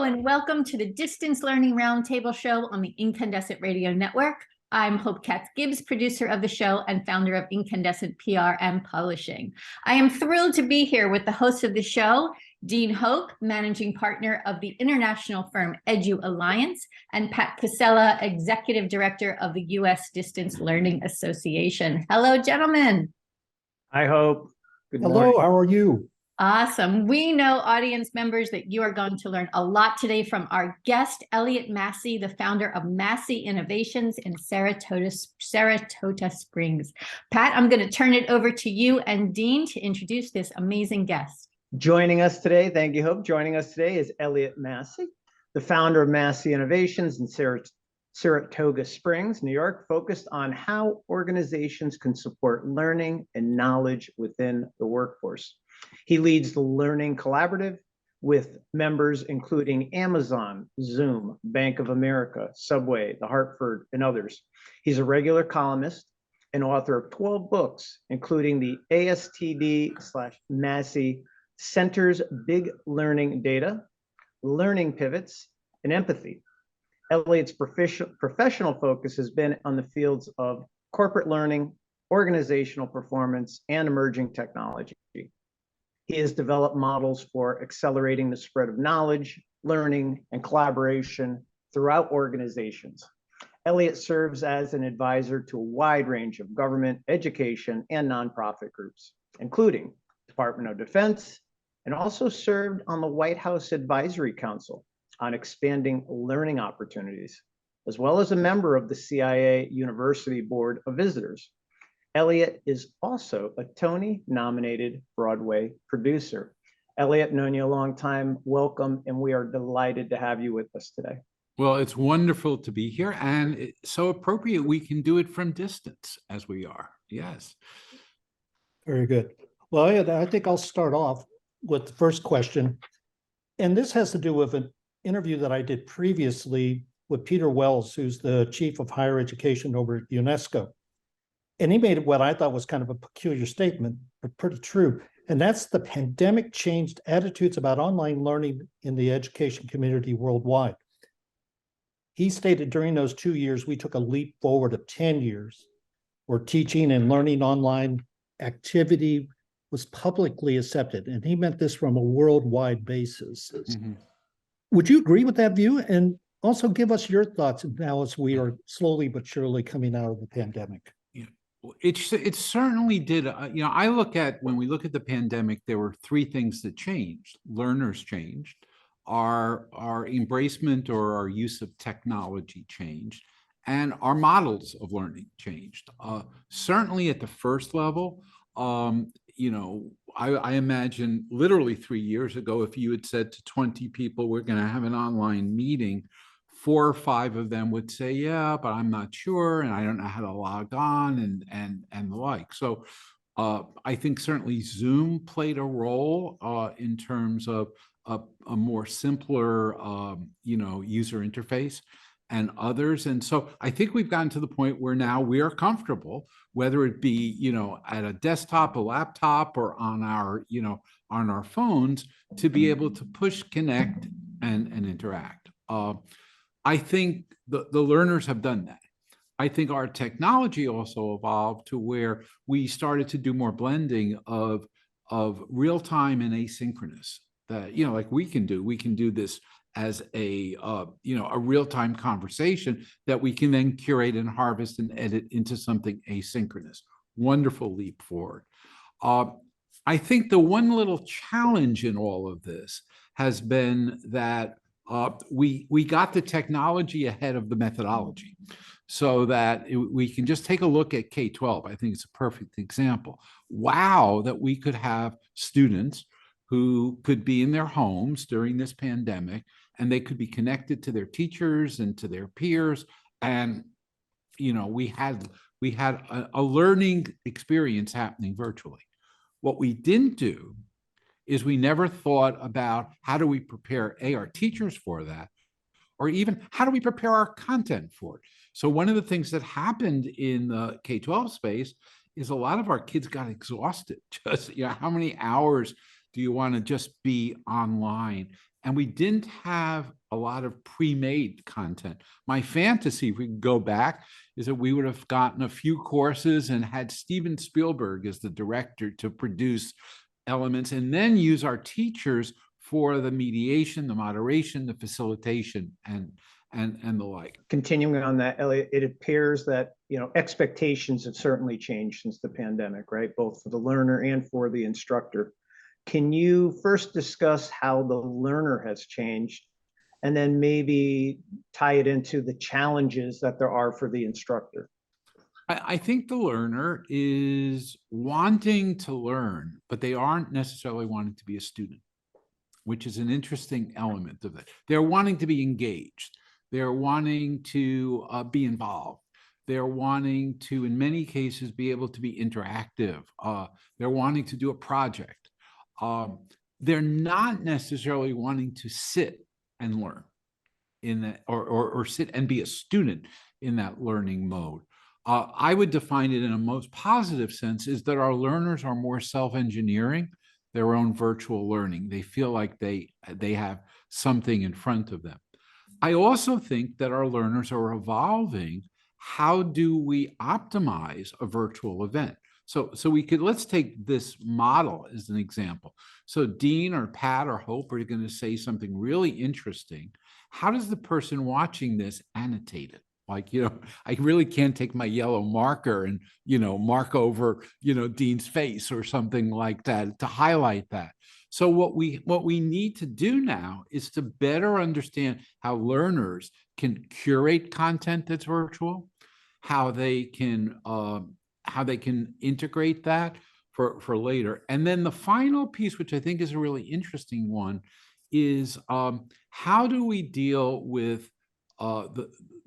and welcome to the Distance Learning Roundtable show on the Incandescent Radio Network. I'm Hope Katz-Gibbs, producer of the show and founder of Incandescent PR and Publishing. I am thrilled to be here with the host of the show, Dean Hoke, managing partner of the international firm Edu Alliance, and Pat Cassella, executive director of the US Distance Learning Association. Hello, gentlemen. Hi, Hope. Good Hello, morning. how are you? Awesome. We know, audience members, that you are going to learn a lot today from our guest, Elliott Masie, the founder of Masie Innovations in Saratoga Springs. Pat, I'm going to turn it over to you and Dean to introduce this amazing guest. Joining us today, thank you, Hope. Joining us today is Elliott Masie, the founder of Masie Innovations in Saratoga Springs, New York, focused on how organizations can support learning and knowledge within the workforce. He leads the Learning Collaborative with members including Amazon, Zoom, Bank of America, Subway, The Hartford, and others. He's a regular columnist and author of 12 books, including the ASTD/Masie Center's Big Learning Data, Learning Pivots, and Empathy. Elliott's professional focus has been on the fields of corporate learning, organizational performance, and emerging technology. He has developed models for accelerating the spread of knowledge, learning, and collaboration throughout organizations. Elliott serves as an advisor to a wide range of government, education, and nonprofit groups, including Department of Defense, and also served on the White House Advisory Council on expanding learning opportunities, as well as a member of the CIA University Board of Visitors. Elliott is also a Tony-nominated Broadway producer. Elliott, known you a long time, welcome, and we are delighted to have you with us today. Well, it's wonderful to be here, and it's so appropriate we can do it from distance as we are. Yes. Very good. Well, I think I'll start off with the first question. And this has to do with an interview that I did previously with Peter Wells, who's the chief of higher education over at UNESCO. And he made what I thought was kind of a peculiar statement, but pretty true. And that's the pandemic changed attitudes about online learning in the education community worldwide. He stated during those 2 years, we took a leap forward of 10 years where teaching and learning online activity was publicly accepted. And he meant this from a worldwide basis. Mm-hmm. Would you agree with that view? And also give us your thoughts now as we are slowly but surely coming out of the pandemic. It certainly did. I look at, when we look at the pandemic, there were three things that changed. Learners changed, our embracement or our use of technology changed, and our models of learning changed. Certainly at the first level, I imagine literally 3 years ago, if you had said to 20 people, we're going to have an online meeting, 4 or 5 of them would say, yeah, but I'm not sure, and I don't know how to log on, and the like. So I think certainly Zoom played a role in terms of a more simpler, user interface, and others. And so I think we've gotten to the point where now we are comfortable, whether it be, at a desktop, a laptop, or on our phones, to be able to push, connect, and interact. I think the learners have done that. I think our technology also evolved to where we started to do more blending of real time and asynchronous. That like we can do this as a real time conversation that we can then curate and harvest and edit into something asynchronous. Wonderful leap forward. I think the one little challenge in all of this has been that we got the technology ahead of the methodology, so that we can just take a look at K-12. I think it's a perfect example. Wow, that we could have students who could be in their homes during this pandemic, and they could be connected to their teachers and to their peers. And, we had a learning experience happening virtually. What we didn't do is we never thought about how do we prepare our teachers for that, or even how do we prepare our content for it. So one of the things that happened in the K-12 space is a lot of our kids got exhausted. Just, how many hours do you want to just be online? and we didn't have a lot of pre-made content. My fantasy, if we could go back, is that we would have gotten a few courses and had Steven Spielberg as the director to produce elements, and then use our teachers for the mediation, the moderation, the facilitation, and the like. Continuing on that, Elliott, it appears that, expectations have certainly changed since the pandemic, right? Both for the learner and for the instructor. Can you first discuss how the learner has changed, and then maybe tie it into the challenges that there are for the instructor? I think the learner is wanting to learn, but they aren't necessarily wanting to be a student, which is an interesting element of it. They're wanting to be engaged. They're wanting to be involved. They're wanting to, in many cases, be able to be interactive. They're wanting to do a project. They're not necessarily wanting to sit and learn in that, or sit and be a student in that learning mode. I would define it in a most positive sense is that our learners are more self-engineering their own virtual learning. They feel like they have something in front of them. I also think that our learners are evolving. How do we optimize a virtual event? So let's take this model as an example. So Dean or Pat or Hope are going to say something really interesting. How does the person watching this annotate it? Like, I really can't take my yellow marker and, mark over, Dean's face or something like that to highlight that. So what we need to do now is to better understand how learners can curate content that's virtual, how they can integrate that for later. And then the final piece, which I think is a really interesting one, is how do we deal with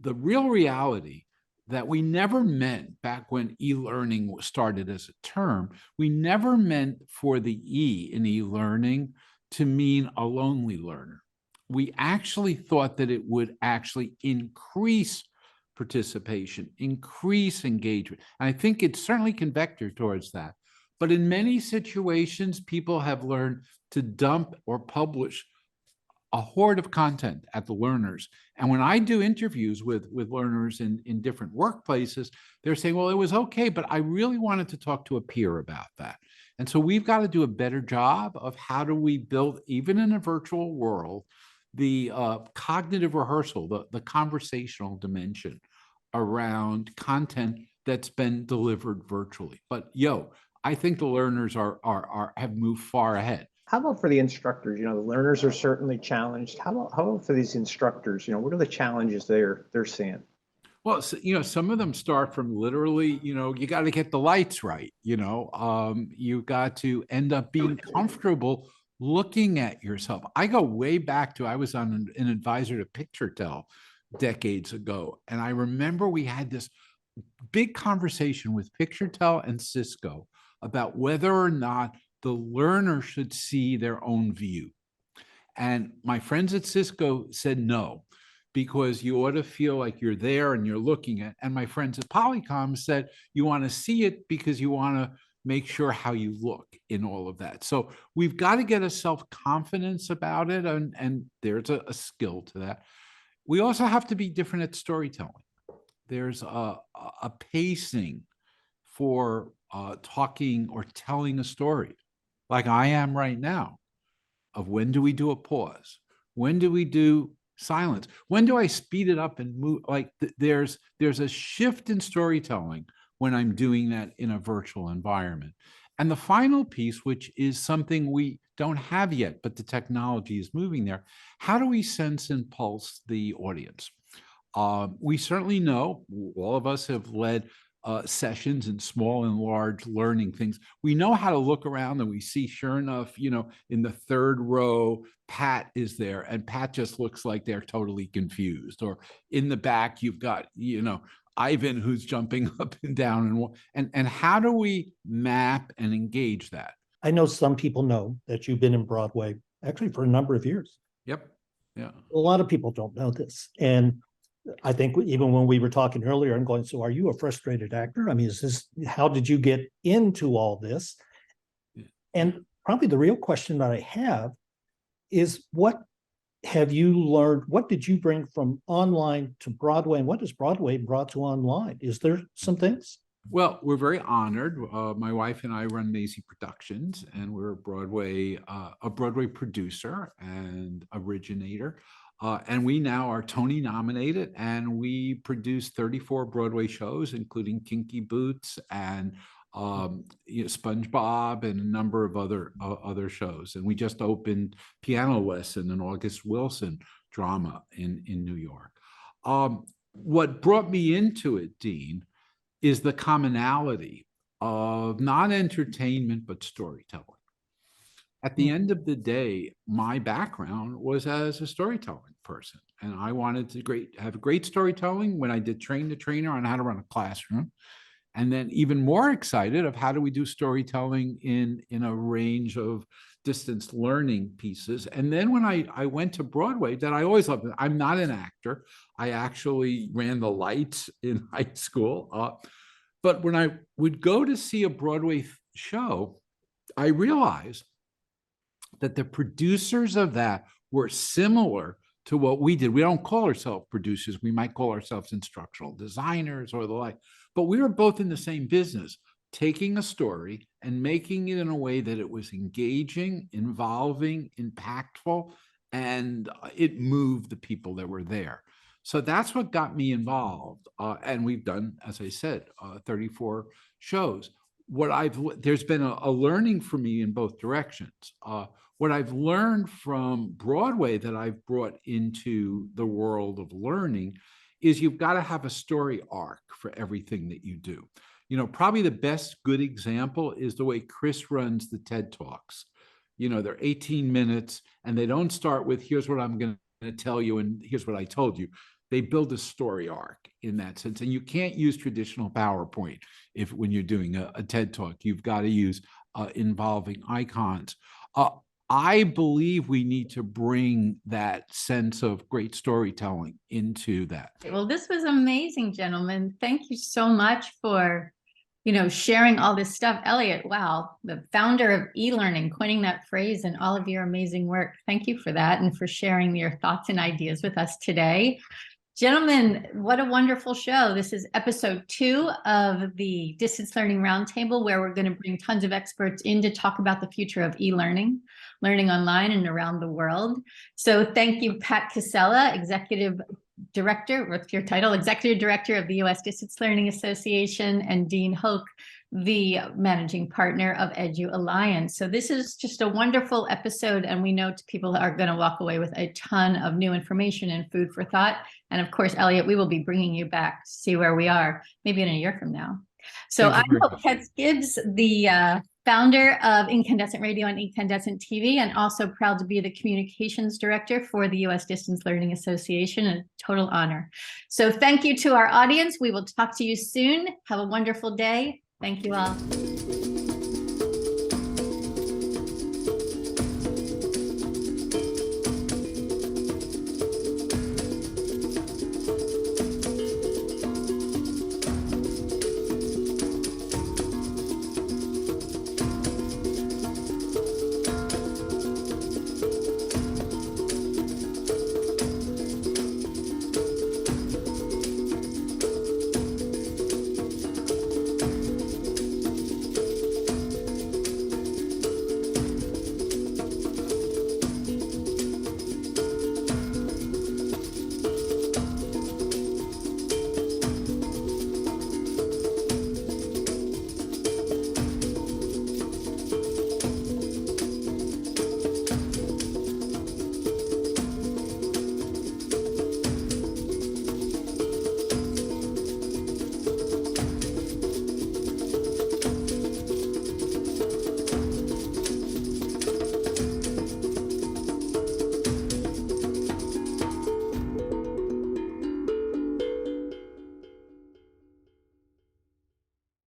the real reality that we never meant back when e-learning started as a term. We never meant for the E in e-learning to mean a lonely learner. We actually thought that it would actually increase participation, increase engagement. And I think it certainly can vector towards that. But in many situations, people have learned to dump or publish a horde of content at the learners. And when I do interviews with learners in different workplaces, they're saying, well, it was okay, but I really wanted to talk to a peer about that. And so we've got to do a better job of how do we build, even in a virtual world, the cognitive rehearsal, the conversational dimension around content that's been delivered virtually. But I think the learners have moved far ahead. How about for the instructors? The learners are certainly challenged. How about for these instructors? What are the challenges they're seeing? Well, some of them start from literally, you got to get the lights right. You got to end up being comfortable looking at yourself. I go way back to, I was on an advisor to PictureTell decades ago. And I remember we had this big conversation with PictureTell and Cisco about whether or not the learner should see their own view. And my friends at Cisco said no, because you ought to feel like you're there and you're looking at, and my friends at Polycom said you want to see it because you want to make sure how you look in all of that. So we've got to get a self-confidence about it, and there's a skill to that. We also have to be different at storytelling. There's a pacing for talking or telling a story, like I am right now, of when do we do a pause? When do we do silence? When do I speed it up and move? Like there's a shift in storytelling when I'm doing that in a virtual environment. And the final piece, which is something we don't have yet, but the technology is moving there. How do we sense and pulse the audience? We certainly know, all of us have led sessions in small and large learning things. We know how to look around and we see, sure enough, in the third row, Pat is there, and Pat just looks like they're totally confused. Or in the back, you've got, Ivan who's jumping up and down. And how do we map and engage that? I know some people know that you've been in Broadway actually for a number of years. Yep. Yeah. A lot of people don't know this. And I think even when we were talking earlier, I'm going, so are you a frustrated actor? I mean, how did you get into all this? And probably the real question that I have is, what have you learned, what did you bring from online to Broadway, and what has Broadway brought to online? Is there some things? Well, we're very honored. My wife and I run Masie Productions, and we're a Broadway producer and originator. And we now are Tony nominated, and we produce 34 Broadway shows, including Kinky Boots and SpongeBob and a number of other shows. And we just opened Piano Lesson, an August Wilson drama in New York. What brought me into it, Dean, is the commonality of not entertainment, but storytelling. At the end of the day, my background was as a storytelling person, and I wanted to have great storytelling when I did train the trainer on how to run a classroom. And then even more excited of how do we do storytelling in a range of distance learning pieces. And then when I went to Broadway, that I always loved it. I'm not an actor. I actually ran the lights in high school. But when I would go to see a Broadway show, I realized that the producers of that were similar to what we did. We don't call ourselves producers. We might call ourselves instructional designers or the like, but we were both in the same business, taking a story and making it in a way that it was engaging, involving, impactful, and it moved the people that were there. So that's what got me involved. And we've done, as I said, 34 shows. There's been a learning for me in both directions. What I've learned from Broadway that I've brought into the world of learning is you've got to have a story arc for everything that you do. You know, probably the best good example is the way Chris runs the TED Talks. You know, they're 18 minutes and they don't start with, here's what I'm going to tell you and here's what I told you. They build a story arc in that sense. And you can't use traditional PowerPoint when you're doing a TED Talk. You've got to use involving icons. I believe we need to bring that sense of great storytelling into that. Well, this was amazing, gentlemen. Thank you so much for, sharing all this stuff. Elliott, wow, the founder of eLearning, coining that phrase and all of your amazing work. Thank you for that and for sharing your thoughts and ideas with us today. Gentlemen, what a wonderful show. This is episode 2 of the Distance Learning Roundtable, where we're going to bring tons of experts in to talk about the future of e-learning, learning online and around the world. So thank you, Pat Cassella, Executive Director, what's your title? Executive Director of the U.S. Distance Learning Association, and Dean Hoke, the managing partner of Edu Alliance. So this is just a wonderful episode, and we know people are going to walk away with a ton of new information and food for thought. And of course, Elliott, we will be bringing you back to see where we are, maybe in a year from now. So I'm Hope Gibbs, the founder of Incandescent Radio and Incandescent TV, and also proud to be the communications director for the U.S. Distance Learning Association. A total honor. So thank you to our audience. We will talk to you soon. Have a wonderful day. Thank you all.